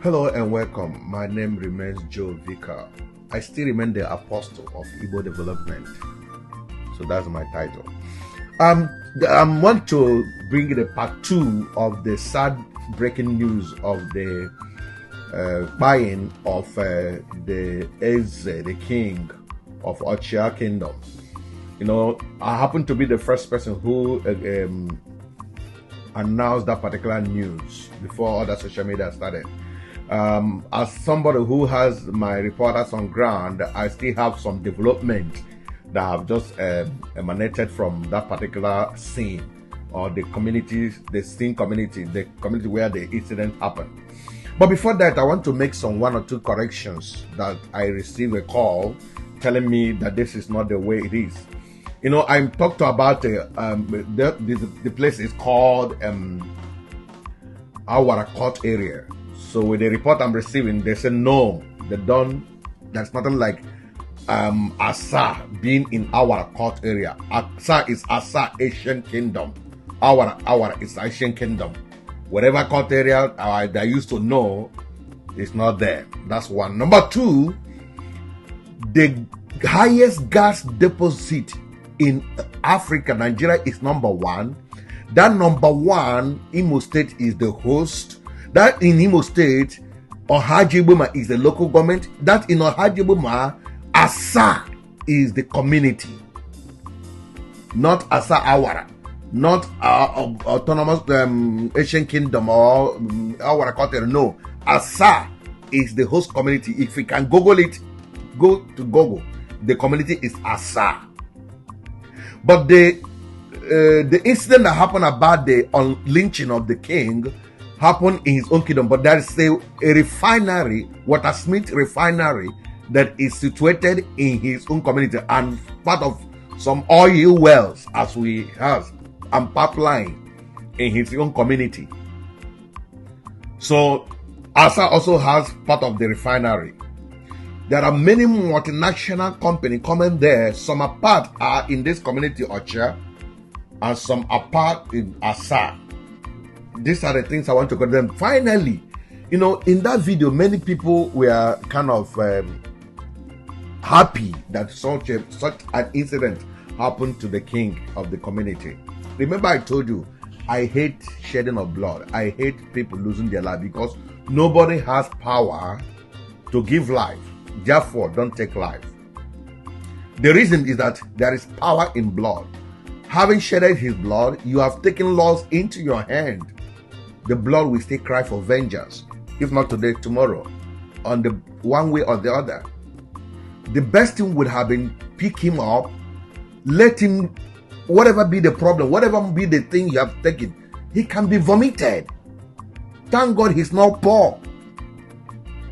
Hello and welcome. My name remains Joe Vicar. I still remain the apostle of Igbo development. So that's my title. I want to bring the part 2 of the sad breaking news of the buying of the Eze, the king of Ochia kingdom. You know, I happen to be the first person who announced that particular news before other social media started. As somebody who has my reporters on ground, I still have some development that have just emanated from that particular scene or the communities, the scene community, the community where the incident happened. But before that, I want to make some 1 or 2 corrections that I received a call telling me that this is not the way it is. You know, I talked about the place is called our court area. So with the report I'm receiving, they say no, there's nothing like Asa being in our court area. Asa is Asa Asian Kingdom. Our is Asian Kingdom. Whatever court area they used to know is not there. That's one. Number 2, the highest gas deposit in Africa, Nigeria is number 1. That number 1, Imo State is the host. That in Imo State, Ohajibuma is the local government. That in Ohajibuma, Asa is the community. Not Asa Awara. Not autonomous Asian Kingdom or Awara Kotere. No. Asa is the host community. If you can Google it, go to Google. The community is Asa. But the incident that happened about the lynching of the king happened in his own kingdom, but there is a refinery, Watersmith refinery, that is situated in his own community and part of some oil wells as we have and pipeline in his own community. So Asa also has part of the refinery. There are many multinational companies coming there. Some are part are in this community Ochia and some are part in Asa. These are the things I want to condemn. Finally, you know, in that video, many people were kind of happy that such an incident happened to the king of the community. Remember, I told you, I hate shedding of blood. I hate people losing their life because nobody has power to give life. Therefore, don't take life. The reason is that there is power in blood. Having shedded his blood, you have taken laws into your hand. The blood will still cry for vengeance, if not today, tomorrow, on the one way or the other. The best thing would have been pick him up, let him, whatever be the problem, whatever be the thing you have taken, he can be vomited. Thank God he's not poor.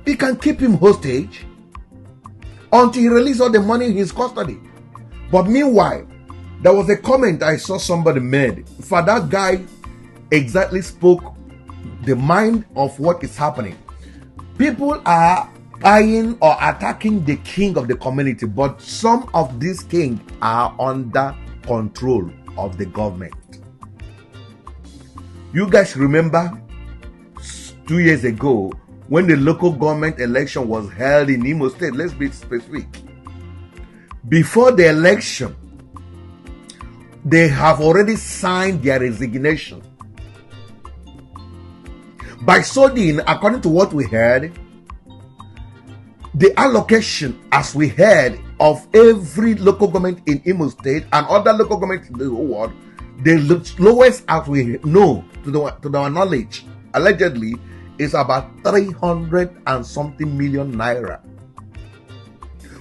He can keep him hostage until he releases all the money in his custody. But meanwhile, there was a comment I saw somebody made. For that guy exactly spoke the mind of what is happening. People are eyeing or attacking the king of the community, but some of these kings are under control of the government. You guys remember 2 years ago when the local government election was held in Imo State? Let's be specific. Before the election, they have already signed their resignation. By so doing, according to what we heard, the allocation, as we heard, of every local government in Imo State and other local governments in the whole world, the lowest, as we know, to our knowledge, allegedly, is about 300 and something million naira.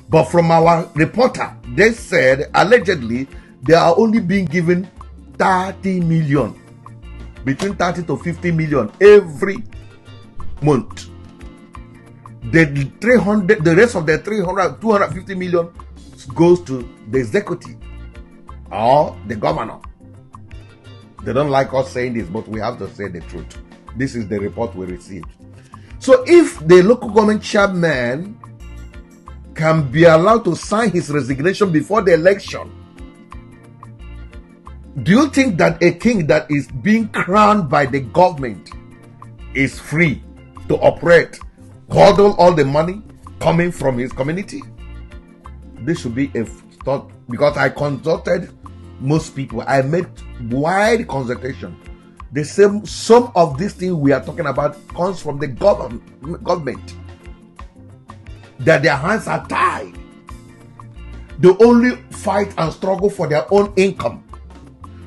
But from our reporter, they said, allegedly, they are only being given 30 million. Between 30 to 50 million every month. The rest of the 250 million goes to the executive or the governor. They don't like us saying this, but we have to say the truth. This is the report we received. So if the local government chairman can be allowed to sign his resignation before the election, do you think that a king that is being crowned by the government is free to operate, hodl all the money coming from his community. This should be a thought, because I consulted most people. I made wide consultation. The same, some of these things we are talking about comes from the government. That their hands are tied. They only fight and struggle for their own income.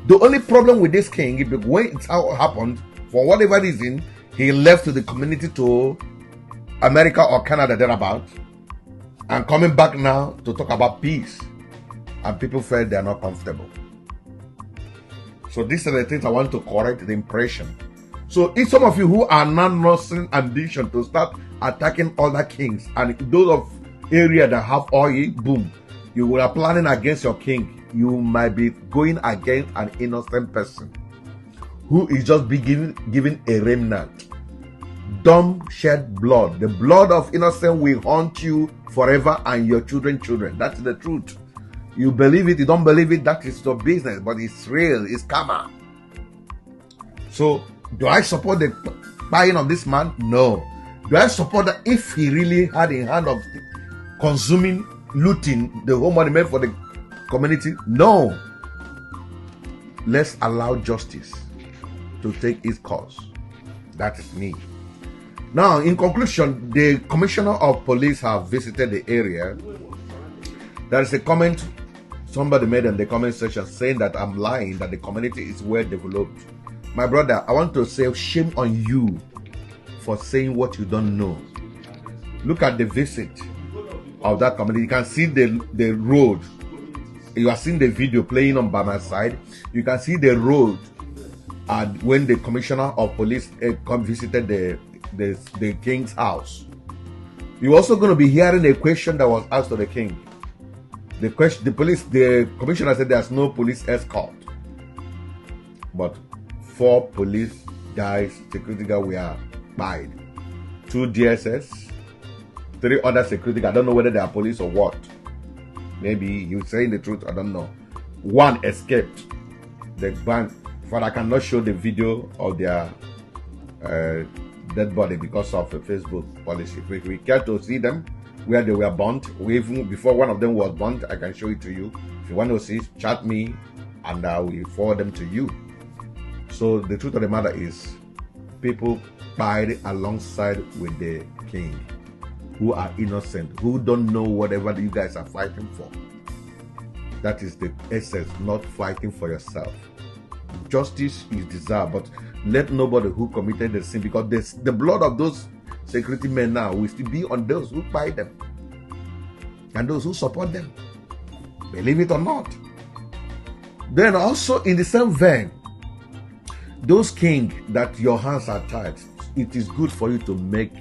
The only problem with this king, when it happened, for whatever reason, he left to the community to America or Canada thereabout, and coming back now to talk about peace, and people felt they are not comfortable. So these are the things I want to correct the impression. So if some of you who are non-nursing ambition to start attacking other kings, and those of area that have oil, boom, you are planning against your king, you might be going against an innocent person who is just given a remnant. Don't shed blood. The blood of innocent will haunt you forever and your children. That's the truth. You believe it, you don't believe it, that is your business, but it's real, it's karma. So, do I support the buying of this man? No. Do I support that if he really had a hand of consuming, looting the whole money meant for the community? No. Let's allow justice to take its course. That is me. Now, in conclusion, the commissioner of police have visited the area. There is a comment somebody made in the comment section saying that I'm lying, that the community is well developed. My brother, I want to say shame on you for saying what you don't know. Look at the visit of that community. You can see the road. You are seeing the video playing on by my side. You can see the road, and when the commissioner of police visited the king's house. You're also going to be hearing a question that was asked to the king. The commissioner said there's no police escort, but 4 police guys, security guys were pied. 2 DSS, 3 other security guys. I don't know whether they are police or what. Maybe you're saying the truth, I don't know. 1 escaped the bank. But I cannot show the video of their dead body because of the Facebook policy. If we care to see them where they were burnt, even before one of them was burnt, I can show it to you. If you want to see, chat me and I will forward them to you. So the truth of the matter is, people died alongside with the king who are innocent, who don't know whatever you guys are fighting for. That is the essence, not fighting for yourself. Justice is deserved, but let nobody who committed the sin, because the blood of those security men now will still be on those who buy them and those who support them, believe it or not. Then also in the same vein, those kings that your hands are tied, it is good for you to make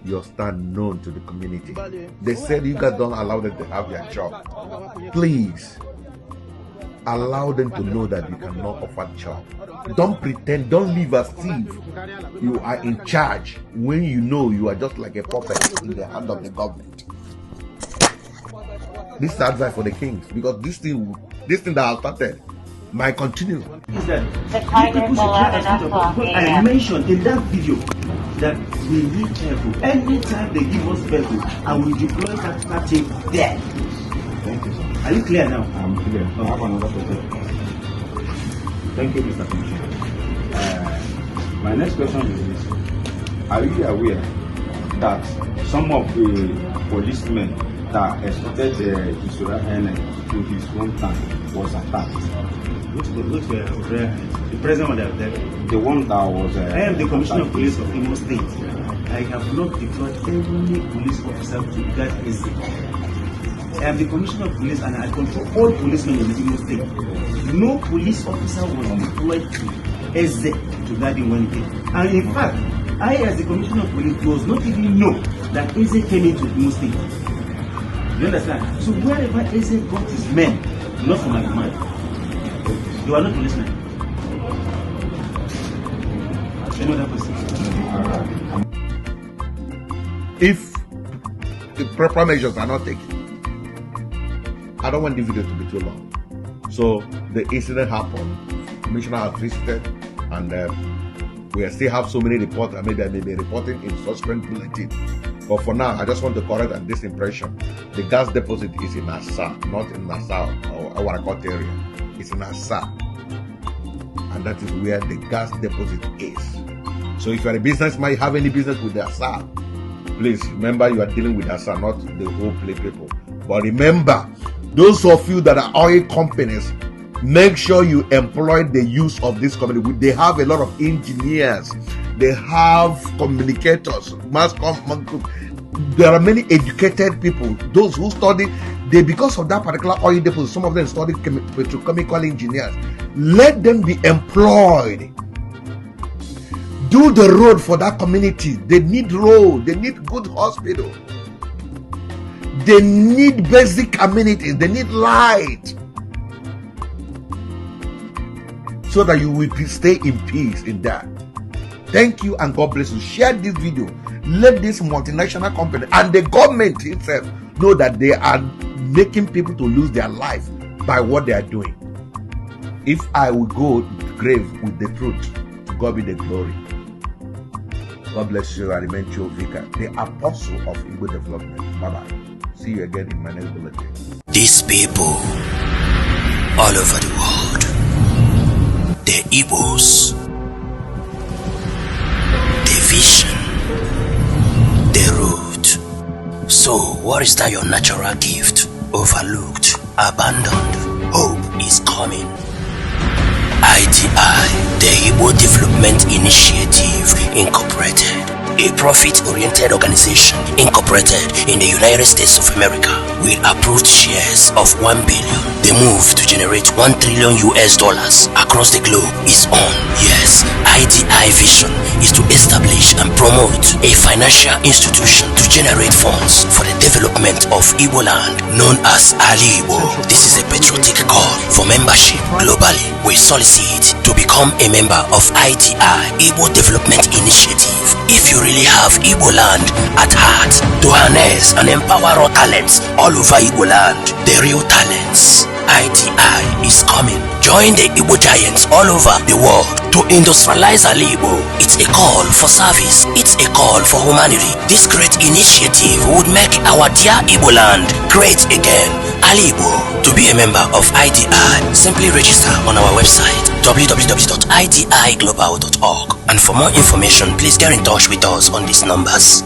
your stand known to the community. They said you guys don't allow them to have their job. Please allow them to know that you cannot offer job. Don't pretend, don't live as if you are in charge when you know you are just like a puppet in the hand of the government. This is advice for the kings, because this thing that I started might continue. Is that I mentioned in that video that we need careful. Anytime they give us vehicle, I will deploy that thing there. Thank you, sir. Are you clear now? I'm clear. I have another question. Thank you, Mr. Commissioner. My next question is this. Are you aware that some of the policemen that escorted His Royal Highness to his hometown was attacked? The present one that the one that was... I am the Commissioner of Police of Imo State. I have not deployed any police officer to that Eze. I am the Commissioner of Police and I control all policemen in the Imo State. No police officer was deployed to Eze to guard him when he came. And in fact, I as the Commissioner of Police does not even know that Eze came into Imo State. You understand? So wherever Eze got his men, not from my command, you are not policemen. Any other question? If the proper measures are not taken, I don't want the video to be too long. So the incident happened. Commissioner has visited, and We still have so many reports, and maybe I may be reporting in subsequent bulletin. But for now, I just want to correct on this impression. The gas deposit is in Asa, not in Nassau or Awarakot area. It's in Asa. And that is where the gas deposit is. So if you are a businessman, you have any business with the Asa, please remember you are dealing with Asa, not the whole play people. But remember, those of you that are oil companies, make sure you employ the use of this company. They have a lot of engineers. They have communicators, there are many educated people, those who study, because of that particular oil deposit, some of them study petrochemical engineers. Let them be employed. Do the road for that community. They need road, they need good hospital, they need basic amenities, they need light, so that you will stay in peace in that. Thank you and God bless you. Share this video. Let this multinational company and the government itself know that they are making people to lose their life by what they are doing. If I will go to the grave with the truth, to God be the glory. God bless you. I remain Joe Vicar, the apostle of Igbo development. Bye-bye. See you again in my next bulletin. These people all over the world, the Igbos, the vision, the root. So what is that your natural gift? Overlooked, abandoned. Hope is coming. IDI, the Igbo Development Initiative Incorporated, a profit-oriented organization incorporated in the United States of America with approved shares of 1 billion. The move to generate $1 trillion across the globe is on. Yes, IDI vision is to establish and promote a financial institution to generate funds for the development of Igbo land known as Ali Igbo. This is a patriotic call for membership globally. We solicit to become a member of IDI, Igbo Development Initiative. If you really have Igbo land at heart, to harness and empower our talents all over Igbo land, the real talents, IDI is coming. Join the Igbo giants all over the world to industrialize Ali Igbo. It's a call for service. It's a call for humanity. This great initiative would make our dear Igbo land great again. Ali Igbo. To be a member of IDI, simply register on our website www.idiglobal.org, and for more information, please get in touch with us on these numbers.